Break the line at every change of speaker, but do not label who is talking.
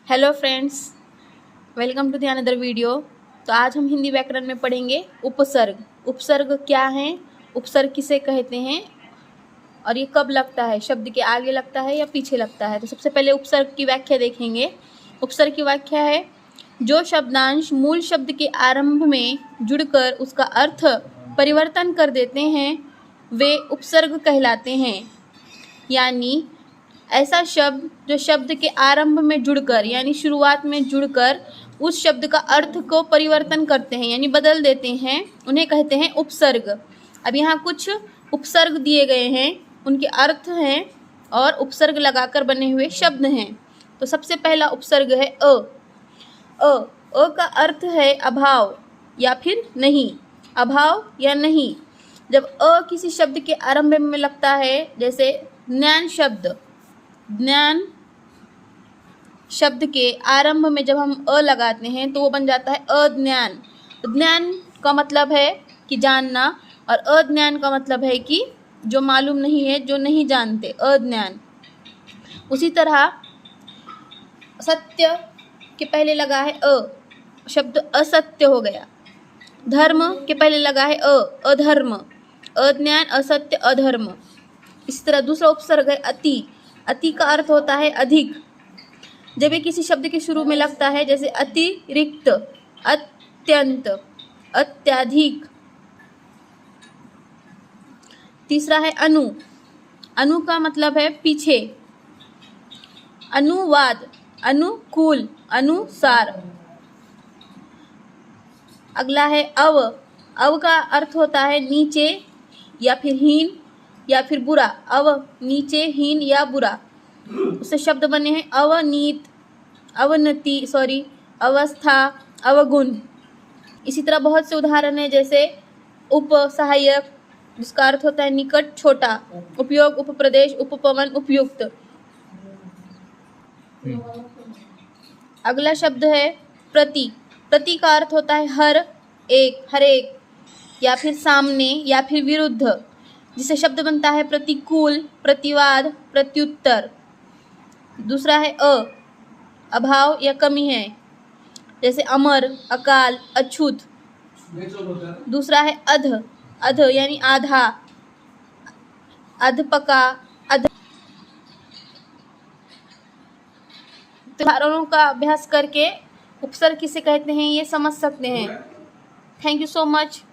Hello friends, welcome to the another video. तो आज हम हिंदी व्याकरण में पढ़ेंगे उपसर्ग। उपसर्ग क्या है, उपसर्ग किसे कहते हैं और ये कब लगता है, शब्द के आगे लगता है या पीछे लगता है। तो सबसे पहले उपसर्ग की व्याख्या देखेंगे। उपसर्ग की व्याख्या है जो शब्दांश मूल शब्द के आरंभ में जुड़कर उसका अर्थ परिवर्तन कर देते हैं वे उपसर्ग कहलाते हैं। यानी ऐसा शब्द जो शब्द के आरंभ में जुड़कर यानी शुरुआत में जुड़कर उस शब्द का अर्थ को परिवर्तन करते हैं यानी बदल देते हैं, उन्हें कहते हैं उपसर्ग। अब यहाँ कुछ उपसर्ग दिए गए हैं, उनके अर्थ हैं और उपसर्ग लगाकर बने हुए शब्द हैं। तो सबसे पहला उपसर्ग है अ। अ का अर्थ है अभाव या फिर नहीं, अभाव या नहीं। जब अ किसी शब्द के आरंभ में लगता है, जैसे ज्ञान शब्द, ज्ञान शब्द के आरंभ में जब हम अ लगाते हैं तो वो बन जाता है अज्ञान। ज्ञान का मतलब है कि जानना और अज्ञान का मतलब है कि जो मालूम नहीं है, जो नहीं जानते, अज्ञान। उसी तरह सत्य के पहले लगा है अ, शब्द असत्य हो गया। धर्म के पहले लगा है अ, अधर्म। अज्ञान, असत्य, अधर्म। इसी तरह दूसरा उपसर्ग है अति। अति का अर्थ होता है अधिक। जब ये किसी शब्द के शुरू में लगता है, जैसे अतिरिक्त, अत्यंत, अत्याधिक। तीसरा है अनु। अनु का मतलब है पीछे। अनुवाद, अनुकूल, अनुसार। अगला है अव। अव का अर्थ होता है नीचे या फिर हीन या फिर बुरा। अव नीचे, हीन या बुरा। उससे शब्द बने हैं अवनीत, अवनति, अवस्था, अवगुण। इसी तरह बहुत से उदाहरण हैं, जैसे उप सहायक जिसका अर्थ होता है निकट, छोटा। उपयोग, उपप्रदेश, उपपवन, उपयुक्त। अगला शब्द है प्रति। प्रति का अर्थ होता है हर एक, हर एक, या फिर सामने या फिर विरुद्ध, जिसे शब्द बनता है प्रतिकूल, प्रतिवाद, प्रत्युत्तर। दूसरा है अभाव या कमी है, जैसे अमर, अकाल, अछूत। दूसरा है अध। अध यानी आधा, अधपका, अध। उदाहरणों का अभ्यास करके उपसर्ग किसे कहते हैं ये समझ सकते हैं। Thank you so much.